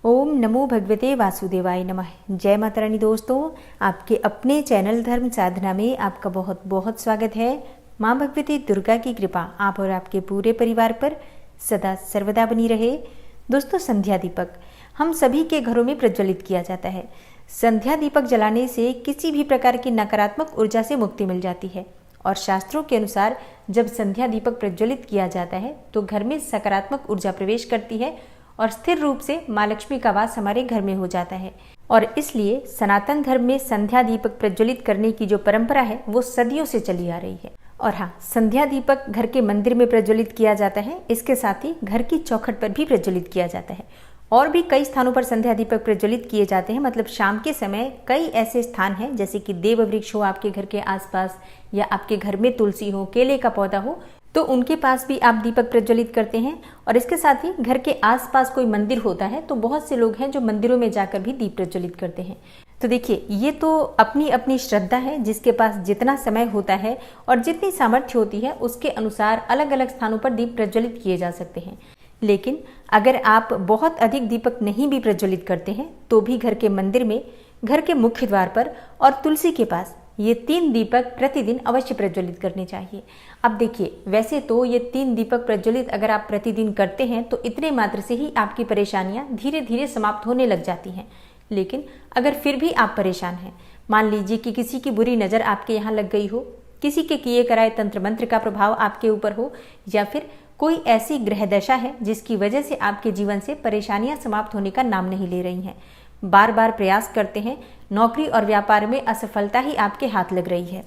ओम नमो भगवते वासुदेवाय नमः। जय माता रानी। दोस्तों, आपके अपने चैनल धर्म साधना में आपका बहुत बहुत स्वागत है। माँ भगवती दुर्गा की कृपा आप और आपके पूरे परिवार पर सदा सर्वदा बनी रहे। दोस्तों, संध्या दीपक हम सभी के घरों में प्रज्वलित किया जाता है। संध्या दीपक जलाने से किसी भी प्रकार की नकारात्मक ऊर्जा से मुक्ति मिल जाती है और शास्त्रों के अनुसार जब संध्या दीपक प्रज्वलित किया जाता है तो घर में सकारात्मक ऊर्जा प्रवेश करती है और स्थिर रूप से माँ लक्ष्मी का वास हमारे घर में हो जाता है। और इसलिए सनातन धर्म में संध्या दीपक प्रज्वलित करने की जो परंपरा है वो सदियों से चली आ रही है। और हाँ, संध्या दीपक घर के मंदिर में प्रज्वलित किया जाता है, इसके साथ ही घर की चौखट पर भी प्रज्वलित किया जाता है। और भी कई स्थानों पर संध्या दीपक प्रज्वलित किए जाते हैं। मतलब शाम के समय कई ऐसे स्थान हैं, जैसे कि देव वृक्ष हो आपके घर के आसपास, या आपके घर में तुलसी हो, केले का पौधा हो, तो उनके पास भी आप दीपक प्रज्वलित करते हैं। और इसके साथ ही घर के आसपास कोई मंदिर होता है तो बहुत से लोग हैं जो मंदिरों में जाकर भी दीप प्रज्वलित करते हैं। तो देखिए, ये तो अपनी अपनी श्रद्धा है, जिसके पास जितना समय होता है और जितनी सामर्थ्य होती है उसके अनुसार अलग अलग स्थानों पर दीप प्रज्वलित किए जा सकते हैं। लेकिन अगर आप बहुत अधिक दीपक नहीं भी प्रज्वलित करते हैं तो भी घर के मंदिर में, घर के मुख्य द्वार पर और तुलसी के पास ये 3 दीपक प्रतिदिन अवश्य प्रज्वलित करने चाहिए। अब देखिए, वैसे तो ये 3 दीपक प्रज्वलित अगर आप प्रतिदिन करते हैं तो इतने मात्र से ही आपकी परेशानियां धीरे धीरे समाप्त होने लग जाती हैं। लेकिन अगर फिर भी आप परेशान हैं, मान लीजिए कि किसी की बुरी नज़र आपके यहाँ लग गई हो, किसी के किए कराए तंत्र मंत्र का प्रभाव आपके ऊपर हो, या फिर कोई ऐसी ग्रह दशा है जिसकी वजह से आपके जीवन से परेशानियां समाप्त होने का नाम नहीं ले रही हैं, बार बार प्रयास करते हैं, नौकरी और व्यापार में असफलता ही आपके हाथ लग रही है,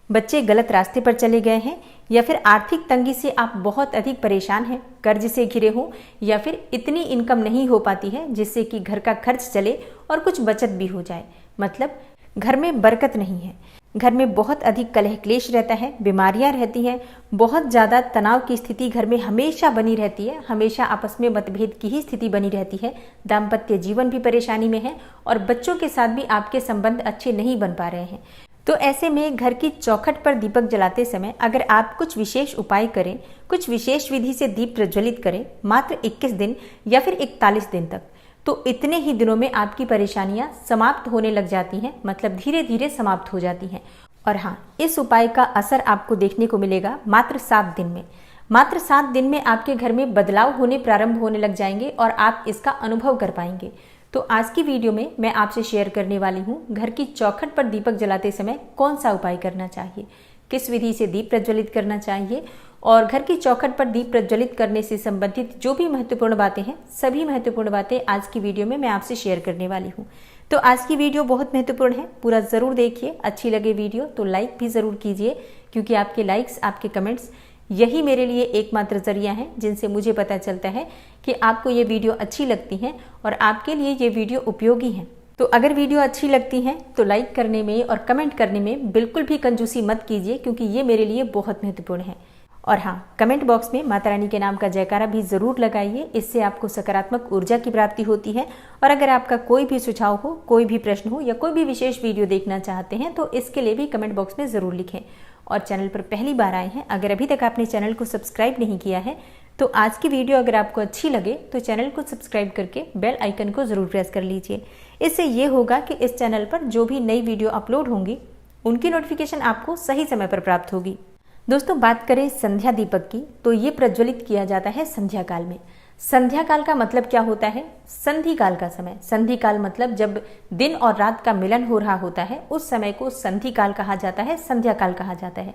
बच्चे गलत रास्ते पर चले गए हैं, या फिर आर्थिक तंगी से आप बहुत अधिक परेशान हैं, कर्ज से घिरे हो, या फिर इतनी इनकम नहीं हो पाती है जिससे कि घर का खर्च चले और कुछ बचत भी हो जाए। मतलब घर में बरकत नहीं है, घर में बहुत अधिक कलह क्लेश रहता है, बीमारियां रहती हैं, बहुत ज़्यादा तनाव की स्थिति घर में हमेशा बनी रहती है, हमेशा आपस में मतभेद की ही स्थिति बनी रहती है, दाम्पत्य जीवन भी परेशानी में है और बच्चों के साथ भी आपके संबंध अच्छे नहीं बन पा रहे हैं। तो ऐसे में घर की चौखट पर दीपक जलाते समय अगर आप कुछ विशेष उपाय करें, कुछ विशेष विधि से दीप प्रज्वलित करें, मात्र 21 दिन या फिर 41 दिन तक, तो इतने ही दिनों में आपकी परेशानियां समाप्त होने लग जाती हैं। मतलब धीरे धीरे समाप्त हो जाती हैं। और हाँ, इस उपाय का असर आपको देखने को मिलेगा मात्र 7 दिन में। मात्र 7 दिन में आपके घर में बदलाव होने प्रारंभ होने लग जाएंगे और आप इसका अनुभव कर पाएंगे। तो आज की वीडियो में मैं आपसे शेयर करने वाली हूँ घर की चौखट पर दीपक जलाते समय कौन सा उपाय करना चाहिए, किस विधि से दीप प्रज्वलित करना चाहिए, और घर की चौखट पर दीप प्रज्वलित करने से संबंधित जो भी महत्वपूर्ण बातें हैं, सभी महत्वपूर्ण बातें आज की वीडियो में मैं आपसे शेयर करने वाली हूँ। तो आज की वीडियो बहुत महत्वपूर्ण है, पूरा ज़रूर देखिए। अच्छी लगे वीडियो तो लाइक भी ज़रूर कीजिए, क्योंकि आपके लाइक्स, आपके कमेंट्स यही मेरे लिए एकमात्र जरिया है जिनसे मुझे पता चलता है कि आपको ये वीडियो अच्छी लगती हैं और आपके लिए ये वीडियो उपयोगी है। तो अगर वीडियो अच्छी लगती है तो लाइक करने में और कमेंट करने में बिल्कुल भी कंजूसी मत कीजिए, क्योंकि ये मेरे लिए बहुत महत्वपूर्ण है। और हाँ, कमेंट बॉक्स में माता रानी के नाम का जयकारा भी ज़रूर लगाइए, इससे आपको सकारात्मक ऊर्जा की प्राप्ति होती है। और अगर आपका कोई भी सुझाव हो, कोई भी प्रश्न हो, या कोई भी विशेष वीडियो देखना चाहते हैं तो इसके लिए भी कमेंट बॉक्स में ज़रूर लिखें। और चैनल पर पहली बार आए हैं, अगर अभी तक आपने चैनल को सब्सक्राइब नहीं किया है तो आज की वीडियो अगर आपको अच्छी लगे तो चैनल को सब्सक्राइब करके बेल आइकन को ज़रूर प्रेस कर लीजिए। इससे ये होगा कि इस चैनल पर जो भी नई वीडियो अपलोड होंगी उनकी नोटिफिकेशन आपको सही समय पर प्राप्त होगी। दोस्तों, बात करें संध्या दीपक की तो ये प्रज्वलित किया जाता है संध्या काल में। संध्या काल का मतलब क्या होता है? संधि काल का समय। संधि काल मतलब जब दिन और रात का मिलन हो रहा होता है, उस समय को संधि काल कहा जाता है, संध्या काल कहा जाता है।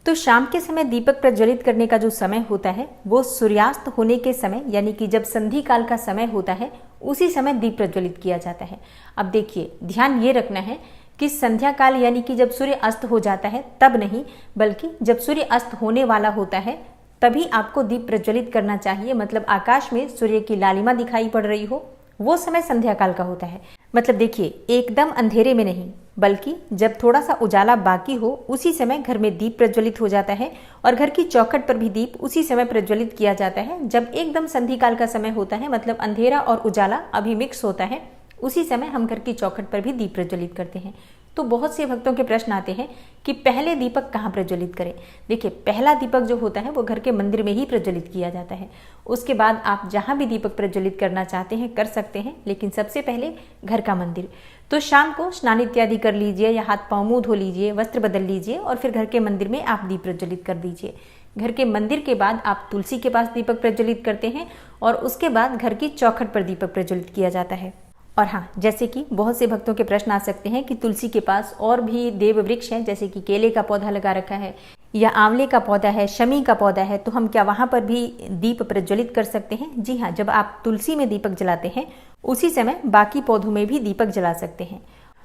तो शाम के समय दीपक प्रज्वलित करने का जो समय होता है वो सूर्यास्त होने के समय, यानी कि जब संधि काल का समय होता है उसी समय दीप प्रज्वलित किया जाता है। अब देखिए, ध्यान ये रखना है कि संध्या काल यानी कि जब सूर्य अस्त हो जाता है तब नहीं, बल्कि जब सूर्य अस्त होने वाला होता है तभी आपको दीप प्रज्वलित करना चाहिए। मतलब आकाश में सूर्य की लालिमा दिखाई पड़ रही हो, वो समय संध्या काल का होता है। मतलब देखिए, एकदम अंधेरे में नहीं, बल्कि जब थोड़ा सा उजाला बाकी हो उसी समय घर में दीप प्रज्वलित हो जाता है। और घर की चौखट पर भी दीप उसी समय प्रज्वलित किया जाता है जब एकदम संधि काल का समय होता है। मतलब अंधेरा और उजाला अभी मिक्स होता है, उसी समय हम घर की चौखट पर भी दीप प्रज्वलित करते हैं। तो बहुत से भक्तों के प्रश्न आते हैं कि पहले दीपक कहाँ प्रज्वलित करें। देखिए, पहला दीपक जो होता है वो घर के मंदिर में ही प्रज्वलित किया जाता है। उसके बाद आप जहाँ भी दीपक प्रज्वलित करना चाहते हैं कर सकते हैं, लेकिन सबसे पहले घर का मंदिर। तो शाम को स्नान इत्यादि कर लीजिए या हाथ पाँव मुँह धो लीजिए, वस्त्र बदल लीजिए और फिर घर के मंदिर में आप दीप प्रज्वलित कर दीजिए। घर के मंदिर के बाद आप तुलसी के पास दीपक प्रज्वलित करते हैं और उसके बाद घर की चौखट पर दीपक प्रज्वलित किया जाता है। और हाँ, जैसे कि बहुत से भक्तों के प्रश्न आ सकते हैं कि तुलसी के पास और भी देव वृक्ष है, जैसे कि केले का पौधा लगा रखा है या आंवले का पौधा है, शमी का पौधा है, तो हम क्या वहां पर भी दीप प्रज्वलित कर सकते हैं? जी हाँ, जब आप तुलसी में दीपक जलाते हैं उसी समय बाकी पौधों में भी दीपक जला सकते हैं।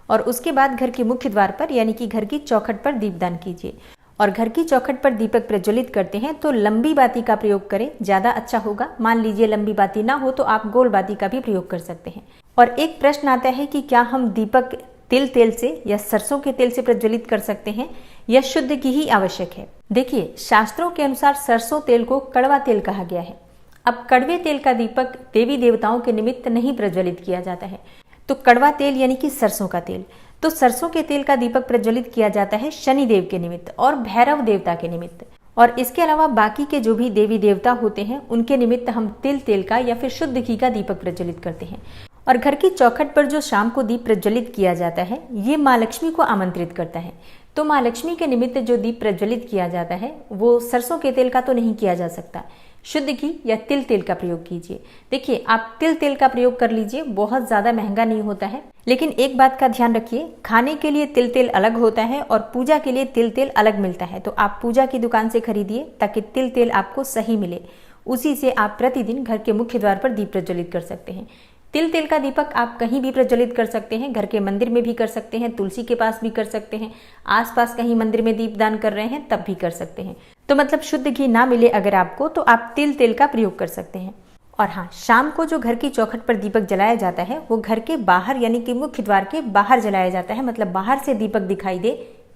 और उसके बाद घर के मुख्य द्वार पर यानी कि घर की चौखट पर दीपदान कीजिए। और घर की चौखट पर दीपक प्रज्वलित करते हैं तो लंबी बाती का प्रयोग करें, ज्यादा अच्छा होगा। मान लीजिए लंबी बाती ना हो तो आप गोल बाती का भी प्रयोग कर सकते हैं। और एक प्रश्न आता है कि क्या हम दीपक तिल तेल से या सरसों के तेल से प्रज्वलित कर सकते हैं या शुद्ध की ही आवश्यक है? देखिए, शास्त्रों के अनुसार सरसों तेल को कड़वा तेल कहा गया है। अब कड़वे तेल का दीपक देवी देवताओं के निमित्त नहीं प्रज्वलित किया जाता है। तो कड़वा तेल यानी कि सरसों का तेल, तो सरसों के तेल का दीपक प्रज्वलित किया जाता है शनि देव के निमित्त और भैरव देवता के निमित्त। और इसके अलावा बाकी के जो भी देवी देवता होते हैं उनके निमित्त हम तिल तेल का या फिर शुद्ध घी का दीपक प्रज्वलित करते हैं। और घर की चौखट पर जो शाम को दीप प्रज्वलित किया जाता है ये माँ लक्ष्मी को आमंत्रित करता है। तो माँ लक्ष्मी के निमित्त जो दीप प्रज्वलित किया जाता है वो सरसों के तेल का तो नहीं किया जा सकता, शुद्ध घी या तिल तेल का प्रयोग कीजिए। देखिए, आप तिल तेल का प्रयोग कर लीजिए, बहुत ज्यादा महंगा नहीं होता है। लेकिन एक बात का ध्यान रखिए, खाने के लिए तिल तेल अलग होता है और पूजा के लिए तिल तेल अलग मिलता है। तो आप पूजा की दुकान से खरीदिए ताकि तिल तेल आपको सही मिले। उसी से आप प्रतिदिन घर के मुख्य द्वार पर दीप प्रज्वलित कर सकते हैं। तिल तेल का दीपक आप कहीं भी प्रज्वलित कर सकते हैं, घर के मंदिर में भी कर सकते हैं, तुलसी के पास भी कर सकते हैं, आसपास कहीं मंदिर में दीपदान कर रहे हैं तब भी कर सकते हैं। तो मतलब शुद्ध घी ना मिले अगर आपको तो आप तिल तेल का प्रयोग कर सकते हैं। और हाँ, शाम को जो घर की चौखट पर दीपक जलाया जाता है वो घर के बाहर यानी कि मुख्य द्वार के बाहर जलाया जाता है, मतलब बाहर से दीपक दिखाई दे,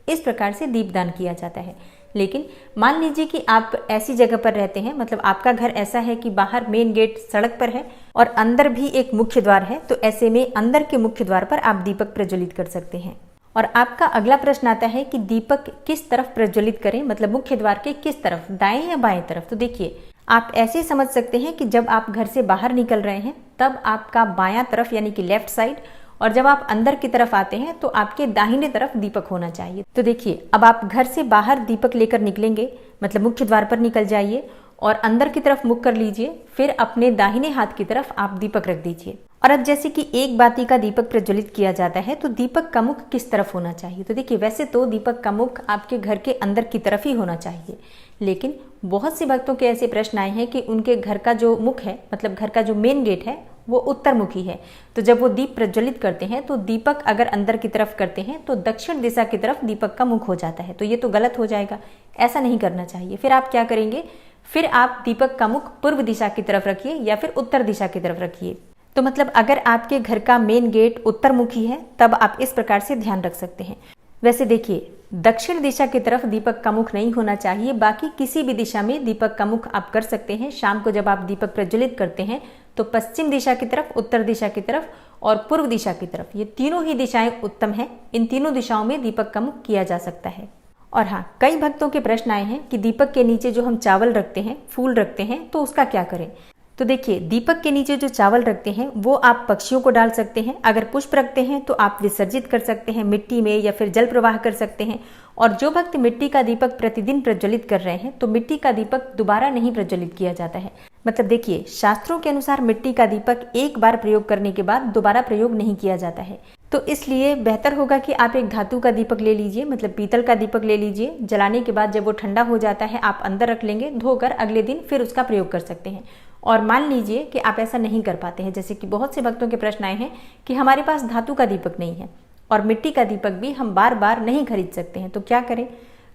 इस प्रकार से दीपदान किया जाता है। लेकिन मान लीजिए कि आप ऐसी जगह पर रहते हैं, मतलब आपका घर ऐसा है कि बाहर मेन गेट सड़क पर है और अंदर भी एक मुख्य द्वार है, तो ऐसे में अंदर के मुख्य द्वार पर आप दीपक प्रज्वलित कर सकते हैं। और आपका अगला प्रश्न आता है कि दीपक किस तरफ प्रज्वलित करें, मतलब मुख्य द्वार के किस तरफ, दाएं या बाएं तरफ? तो देखिए, आप ऐसे समझ सकते हैं कि जब आप घर से बाहर निकल रहे हैं तब आपका बायां तरफ यानी कि लेफ्ट साइड, और जब आप अंदर की तरफ आते हैं तो आपके दाहिने तरफ दीपक होना चाहिए। तो देखिए, अब आप घर से बाहर दीपक लेकर निकलेंगे, मतलब मुख्य द्वार पर निकल जाइए और अंदर की तरफ मुख कर लीजिए, फिर अपने दाहिने हाथ की तरफ आप दीपक रख दीजिए। और अब जैसे कि एक बाती का दीपक प्रज्वलित किया जाता है तो दीपक का मुख किस तरफ होना चाहिए? तो देखिए, वैसे तो दीपक का मुख आपके घर के अंदर की तरफ ही होना चाहिए, लेकिन बहुत से भक्तों के ऐसे प्रश्न आए हैं कि उनके घर का जो मुख है, मतलब घर का जो मेन गेट है वो उत्तरमुखी है। तो जब वो दीप प्रज्वलित करते हैं तो दीपक अगर अंदर की तरफ करते हैं तो दक्षिण दिशा की तरफ दीपक का मुख हो जाता है, तो ये तो गलत हो जाएगा, ऐसा नहीं करना चाहिए। फिर आप क्या करेंगे, फिर आप दीपक का मुख पूर्व दिशा की तरफ रखिए या फिर उत्तर दिशा की तरफ रखिए। तो मतलब अगर आपके घर का मेन गेट उत्तरमुखी है तब आप इस प्रकार से ध्यान रख सकते हैं। वैसे देखिए, दक्षिण दिशा की तरफ दीपक का मुख नहीं होना चाहिए, बाकी किसी भी दिशा में दीपक का मुख आप कर सकते हैं। शाम को जब आप दीपक प्रज्वलित करते हैं तो पश्चिम दिशा की तरफ, उत्तर दिशा की तरफ और पूर्व दिशा की तरफ, ये तीनों ही दिशाएं उत्तम हैं। इन तीनों दिशाओं में दीपक का मुख किया जा सकता है। और हाँ, कई भक्तों के प्रश्न आए हैं कि दीपक के नीचे जो हम चावल रखते हैं, फूल रखते हैं, तो उसका क्या करें? तो देखिए, दीपक के नीचे जो चावल रखते हैं वो आप पक्षियों को डाल सकते हैं। अगर पुष्प रखते हैं तो आप विसर्जित कर सकते हैं मिट्टी में या फिर जल प्रवाह कर सकते हैं। और जो भक्त मिट्टी का दीपक प्रतिदिन प्रज्वलित कर रहे हैं तो मिट्टी का दीपक दोबारा नहीं प्रज्वलित किया जाता है। मतलब देखिए, शास्त्रों के अनुसार मिट्टी का दीपक एक बार प्रयोग करने के बाद दोबारा प्रयोग नहीं किया जाता है। तो इसलिए बेहतर होगा कि आप एक धातु का दीपक ले लीजिए, मतलब पीतल का दीपक ले लीजिए। जलाने के बाद जब वो ठंडा हो जाता है आप अंदर रख लेंगे, धोकर अगले दिन फिर उसका प्रयोग कर सकते हैं। और मान लीजिए कि आप ऐसा नहीं कर पाते हैं, जैसे कि बहुत से भक्तों के प्रश्न आए हैं कि हमारे पास धातु का दीपक नहीं है और मिट्टी का दीपक भी हम बार बार नहीं खरीद सकते हैं, तो क्या करें?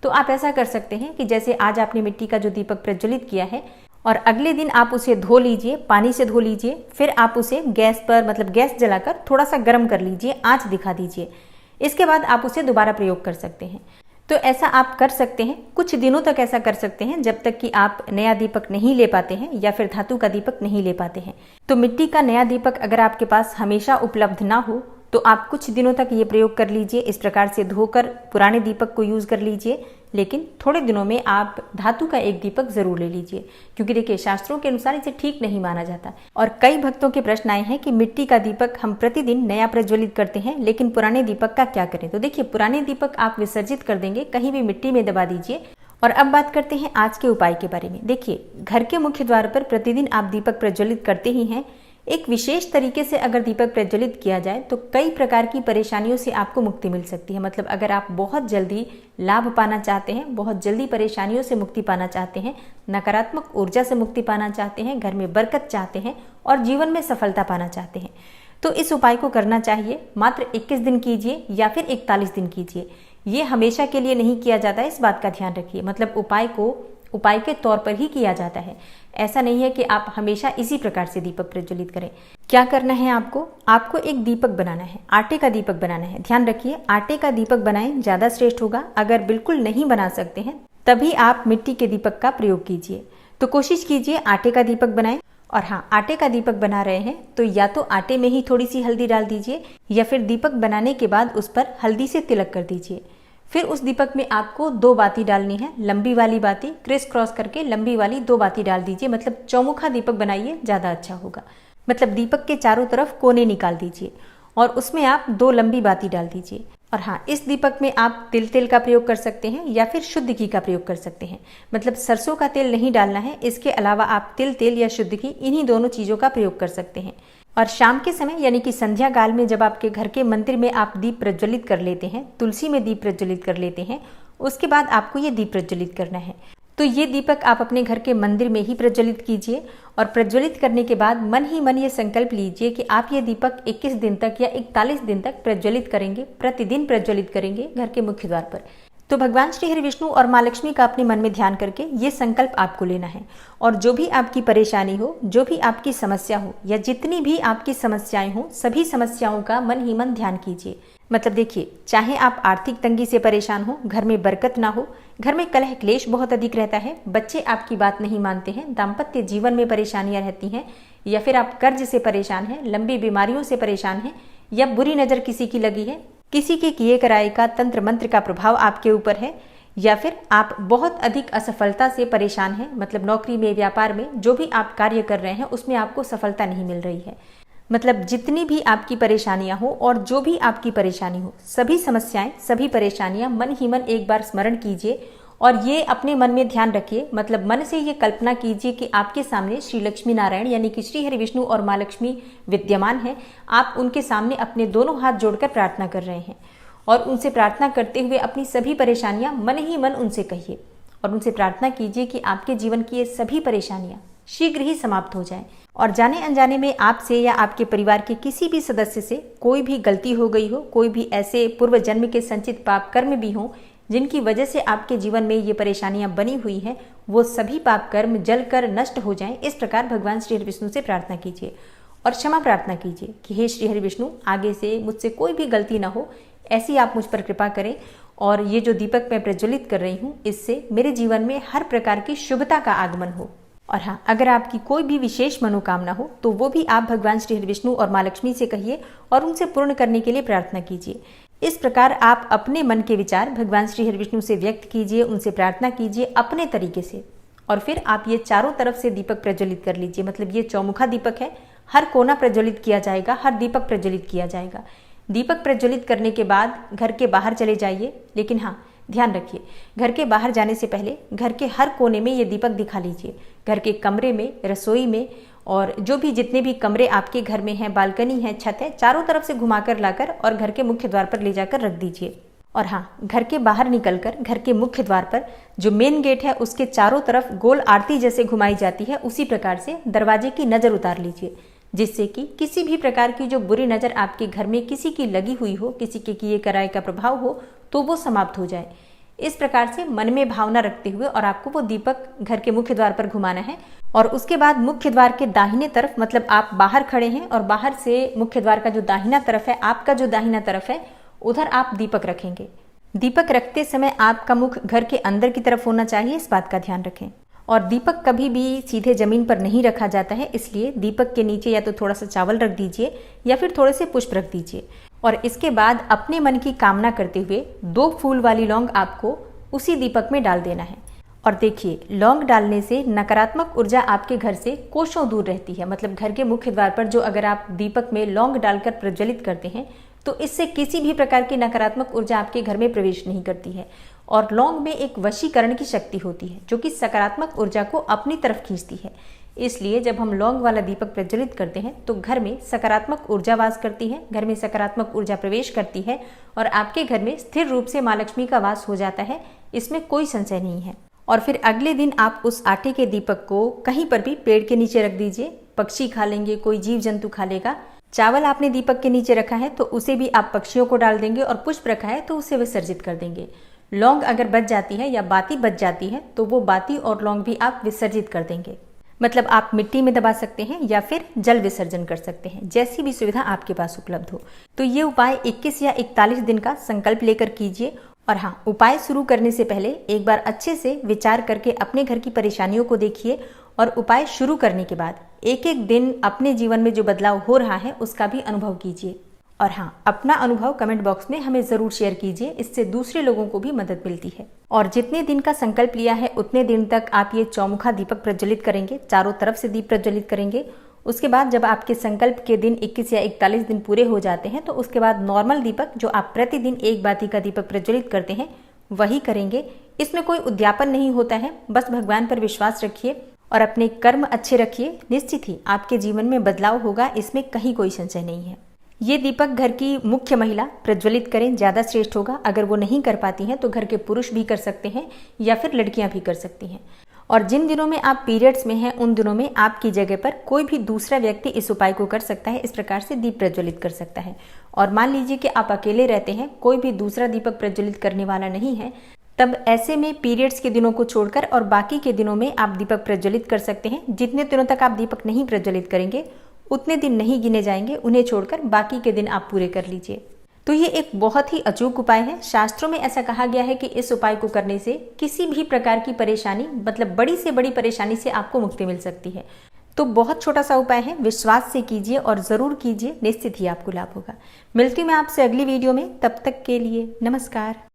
तो आप ऐसा कर सकते हैं कि जैसे आज आपने मिट्टी का जो दीपक प्रज्वलित किया है और अगले दिन आप उसे धो लीजिए, पानी से धो लीजिए, फिर आप उसे गैस पर, मतलब गैस जलाकर थोड़ा सा गर्म कर लीजिए, आंच दिखा दीजिए। इसके बाद आप उसे दोबारा प्रयोग कर सकते हैं। तो ऐसा आप कर सकते हैं, कुछ दिनों तक ऐसा कर सकते हैं, जब तक कि आप नया दीपक नहीं ले पाते हैं या फिर धातु का दीपक नहीं ले पाते हैं। तो मिट्टी का नया दीपक अगर आपके पास हमेशा उपलब्ध ना हो तो आप कुछ दिनों तक ये प्रयोग कर लीजिए। इस प्रकार से धोकर पुराने दीपक को यूज कर लीजिए, लेकिन थोड़े दिनों में आप धातु का एक दीपक जरूर ले लीजिए, क्योंकि देखिए शास्त्रों के अनुसार इसे ठीक नहीं माना जाता। और कई भक्तों के प्रश्न आए हैं कि मिट्टी का दीपक हम प्रतिदिन नया प्रज्वलित करते हैं, लेकिन पुराने दीपक का क्या करें। तो देखिए पुराने दीपक आप विसर्जित कर देंगे, कहीं भी मिट्टी में दबा दीजिए। और अब बात करते हैं आज के उपाय के बारे में। देखिए घर के मुख्य द्वार पर प्रतिदिन आप दीपक प्रज्वलित करते ही हैं। एक विशेष तरीके से अगर दीपक प्रज्वलित किया जाए तो कई प्रकार की परेशानियों से आपको मुक्ति मिल सकती है। मतलब अगर आप बहुत जल्दी लाभ पाना चाहते हैं, बहुत जल्दी परेशानियों से मुक्ति पाना चाहते हैं, नकारात्मक ऊर्जा से मुक्ति पाना चाहते हैं, घर में बरकत चाहते हैं और जीवन में सफलता पाना चाहते हैं, तो इस उपाय को करना चाहिए। मात्र 21 दिन कीजिए या फिर 41 दिन कीजिए। ये हमेशा के लिए नहीं किया जाता है, इस बात का ध्यान रखिए। मतलब उपाय के तौर पर ही किया जाता है। ऐसा नहीं है कि आप हमेशा इसी प्रकार से दीपक प्रज्वलित करें। क्या करना है आपको एक दीपक बनाना है, आटे का दीपक बनाना है। ध्यान रखिए आटे का दीपक बनाएं, ज्यादा श्रेष्ठ होगा। अगर बिल्कुल नहीं बना सकते हैं तभी आप मिट्टी के दीपक का प्रयोग कीजिए। तो कोशिश कीजिए आटे का दीपक बनाएं। और हाँ, आटे का दीपक बना रहे हैं तो या तो आटे में ही थोड़ी सी हल्दी डाल दीजिए या फिर दीपक बनाने के बाद उस पर हल्दी से तिलक कर दीजिए। फिर उस दीपक में आपको 2 बाती डालनी है, लंबी वाली बाती क्रिस क्रॉस करके लंबी वाली 2 बाती डाल दीजिए। मतलब चौमुखा दीपक बनाइए, ज्यादा अच्छा होगा। मतलब दीपक के चारों तरफ कोने निकाल दीजिए और उसमें आप 2 लंबी बाती डाल दीजिए। और हाँ, इस दीपक में आप तिल का प्रयोग कर सकते हैं या फिर शुद्ध घी का प्रयोग कर सकते हैं। मतलब सरसों का तेल नहीं डालना है, इसके अलावा आप तिल या शुद्ध घी, इन्हीं दोनों चीजों का प्रयोग कर सकते हैं। और शाम के समय यानी कि संध्या काल में जब आपके घर के मंदिर में आप दीप प्रज्वलित कर लेते हैं, तुलसी में दीप प्रज्वलित कर लेते हैं, उसके बाद आपको ये दीप प्रज्वलित करना है। तो ये दीपक आप अपने घर के मंदिर में ही प्रज्वलित कीजिए और प्रज्वलित करने के बाद मन ही मन ये संकल्प लीजिए कि आप ये दीपक 21 दिन तक या 41 दिन तक प्रज्वलित करेंगे, प्रतिदिन प्रज्वलित करेंगे घर के मुख्य द्वार पर। तो भगवान श्री हरि विष्णु और माँ लक्ष्मी का अपने मन में ध्यान करके ये संकल्प आपको लेना है। और जो भी आपकी परेशानी हो, जो भी आपकी समस्या हो या जितनी भी आपकी समस्याएं हो, सभी समस्याओं का मन ही मन ध्यान कीजिए। मतलब देखिए, चाहे आप आर्थिक तंगी से परेशान हो, घर में बरकत ना हो, घर में कलह क्लेश बहुत अधिक रहता है, बच्चे आपकी बात नहीं मानते हैं, दाम्पत्य जीवन में परेशानियां रहती हैं, या फिर आप कर्ज से परेशान हैं, लंबी बीमारियों से परेशान हैं, या बुरी नजर किसी की लगी है, किसी के किए कराए का तंत्र मंत्र का प्रभाव आपके ऊपर है, या फिर आप बहुत अधिक असफलता से परेशान हैं। मतलब नौकरी में, व्यापार में, जो भी आप कार्य कर रहे हैं उसमें आपको सफलता नहीं मिल रही है। मतलब जितनी भी आपकी परेशानियां हो और जो भी आपकी परेशानी हो, सभी समस्याएं, सभी परेशानियां मन ही मन एक बार स्मरण कीजिए और ये अपने मन में ध्यान रखिए। मतलब मन से ये कल्पना कीजिए कि आपके सामने श्री लक्ष्मी नारायण यानी कि श्री हरि विष्णु और माँ लक्ष्मी विद्यमान है। आप उनके सामने अपने दोनों हाथ जोड़कर प्रार्थना कर रहे हैं और उनसे प्रार्थना करते हुए अपनी सभी परेशानियां मन ही मन उनसे कहिए और उनसे प्रार्थना कीजिए कि आपके जीवन की ये सभी परेशानियां शीघ्र ही समाप्त हो जाएं। और जाने अनजाने में आपसे या आपके परिवार के किसी भी सदस्य से कोई भी गलती हो गई हो, कोई भी ऐसे पूर्व जन्म के संचित पाप कर्म भी हों जिनकी वजह से आपके जीवन में ये परेशानियां बनी हुई हैं, वो सभी पाप कर्म जलकर नष्ट हो जाएं। इस प्रकार भगवान श्री हरि विष्णु से प्रार्थना कीजिए और क्षमा प्रार्थना कीजिए कि हे श्री हरि विष्णु, आगे से मुझसे कोई भी गलती ना हो, ऐसी आप मुझ पर कृपा करें। और ये जो दीपक मैं प्रज्वलित कर रही हूँ, इससे मेरे जीवन में हर प्रकार की शुभता का आगमन हो। और हाँ, अगर आपकी कोई भी विशेष मनोकामना हो तो वो भी आप भगवान श्री हरि विष्णु और माँ लक्ष्मी से कहिए और उनसे पूर्ण करने के लिए प्रार्थना कीजिए। इस प्रकार आप अपने मन के विचार भगवान श्री हरि विष्णु से व्यक्त कीजिए, उनसे प्रार्थना कीजिए अपने तरीके से। और फिर आप ये चारों तरफ से दीपक प्रज्वलित कर लीजिए। मतलब ये चौमुखा दीपक है, हर कोना प्रज्वलित किया जाएगा, हर दीपक प्रज्वलित किया जाएगा। दीपक प्रज्वलित करने के बाद घर के बाहर चले जाइए, लेकिन हाँ ध्यान रखिए, घर के बाहर जाने से पहले घर के हर कोने में ये दीपक दिखा लीजिए। घर के कमरे में, रसोई में और जो भी जितने भी कमरे आपके घर में हैं, बालकनी है, छत है, चारों तरफ से घुमाकर लाकर और घर के मुख्य द्वार पर ले जाकर रख दीजिए। और हाँ, घर के बाहर निकलकर घर के मुख्य द्वार पर जो मेन गेट है उसके चारों तरफ गोल आरती जैसे घुमाई जाती है, उसी प्रकार से दरवाजे की नजर उतार लीजिए, जिससे कि किसी भी प्रकार की जो बुरी नजर आपके घर में किसी की लगी हुई हो, किसी के किए कराए का प्रभाव हो, तो वो समाप्त हो जाए। इस प्रकार से मन में भावना रखते हुए और आपको वो दीपक घर के मुख्य द्वार पर घुमाना है। और उसके बाद मुख्य द्वार के दाहिने तरफ, मतलब आप बाहर खड़े हैं और बाहर से मुख्य द्वार का जो दाहिना तरफ है, आपका जो दाहिना तरफ है, उधर आप दीपक रखेंगे। दीपक रखते समय आपका मुख घर के अंदर की तरफ होना चाहिए, इस बात का ध्यान रखें। और दीपक कभी भी सीधे जमीन पर नहीं रखा जाता है, इसलिए दीपक के नीचे या तो थोड़ा सा चावल रख दीजिए या फिर थोड़े से पुष्प रख दीजिए। और इसके बाद अपने मन की कामना करते हुए 2 फूल वाली लौंग आपको उसी दीपक में डाल देना है। और देखिए, लौंग डालने से नकारात्मक ऊर्जा आपके घर से कोसों दूर रहती है। मतलब घर के मुख्य द्वार पर जो अगर आप दीपक में लौंग डालकर प्रज्वलित करते हैं तो इससे किसी भी प्रकार की नकारात्मक ऊर्जा आपके घर में प्रवेश नहीं करती है। और लौंग में एक वशीकरण की शक्ति होती है जो कि सकारात्मक ऊर्जा को अपनी तरफ खींचती है। इसलिए जब हम लौंग वाला दीपक प्रज्वलित करते हैं तो घर में सकारात्मक ऊर्जा वास करती है, घर में सकारात्मक ऊर्जा प्रवेश करती है और आपके घर में स्थिर रूप से माँ लक्ष्मी का वास हो जाता है। इसमें कोई संशय नहीं है। और फिर अगले दिन आप उस आटे के दीपक को कहीं पर भी पेड़ के नीचे रख दीजिए। पक्षी खा लेंगे, कोई जीव जंतु खा लेगा। चावल आपने दीपक के नीचे रखा है तो उसे भी आप पक्षियों को डाल देंगे और पुष्प रखा है तो उसे विसर्जित कर देंगे। लौंग अगर बच जाती है या बाती बच जाती है तो वो बाती और लौंग भी आप विसर्जित कर देंगे। मतलब आप मिट्टी में दबा सकते हैं या फिर जल विसर्जन कर सकते हैं, जैसी भी सुविधा आपके पास उपलब्ध हो। तो ये उपाय 21 या 41 दिन का संकल्प लेकर कीजिए। और हाँ, उपाय शुरू करने से पहले एक बार अच्छे से विचार करके अपने घर की परेशानियों को देखिए और उपाय शुरू करने के बाद एक एक दिन अपने जीवन में जो बदलाव हो रहा है उसका भी अनुभव कीजिए। और हाँ, अपना अनुभव कमेंट बॉक्स में हमें ज़रूर शेयर कीजिए, इससे दूसरे लोगों को भी मदद मिलती है। और जितने दिन का संकल्प लिया है उतने दिन तक आप ये चौमुखा दीपक प्रज्वलित करेंगे, चारों तरफ से दीप प्रज्वलित करेंगे। उसके बाद जब आपके संकल्प के दिन 21 या 41 दिन पूरे हो जाते हैं तो उसके बाद नॉर्मल दीपक जो आप प्रतिदिन एक बाती का दीपक प्रज्वलित करते हैं वही करेंगे। इसमें कोई उद्यापन नहीं होता है, बस भगवान पर विश्वास रखिए और अपने कर्म अच्छे रखिए। निश्चित ही आपके जीवन में बदलाव होगा, इसमें कहीं कोई संशय नहीं है। ये दीपक घर की मुख्य महिला प्रज्वलित करें, ज़्यादा श्रेष्ठ होगा। अगर वो नहीं कर पाती हैं तो घर के पुरुष भी कर सकते हैं या फिर लड़कियां भी कर सकती हैं। और जिन दिनों में आप पीरियड्स में हैं उन दिनों में आपकी जगह पर कोई भी दूसरा व्यक्ति इस उपाय को कर सकता है, इस प्रकार से दीप प्रज्वलित कर सकता है। और मान लीजिए कि आप अकेले रहते हैं, कोई भी दूसरा दीपक प्रज्वलित करने वाला नहीं है, तब ऐसे में पीरियड्स के दिनों को छोड़कर और बाकी के दिनों में आप दीपक प्रज्वलित कर सकते हैं। जितने दिनों तक आप दीपक नहीं प्रज्वलित करेंगे उतने दिन नहीं गिने जाएंगे, उन्हें छोड़कर बाकी के दिन आप पूरे कर लीजिए। तो ये एक बहुत ही अचूक उपाय है। शास्त्रों में ऐसा कहा गया है कि इस उपाय को करने से किसी भी प्रकार की परेशानी, मतलब बड़ी से बड़ी परेशानी से आपको मुक्ति मिल सकती है। तो बहुत छोटा सा उपाय है, विश्वास से कीजिए और ज़रूर कीजिए, निश्चित ही आपको लाभ होगा। मिलती हूँ मैं आपसे अगली वीडियो में, तब तक के लिए नमस्कार।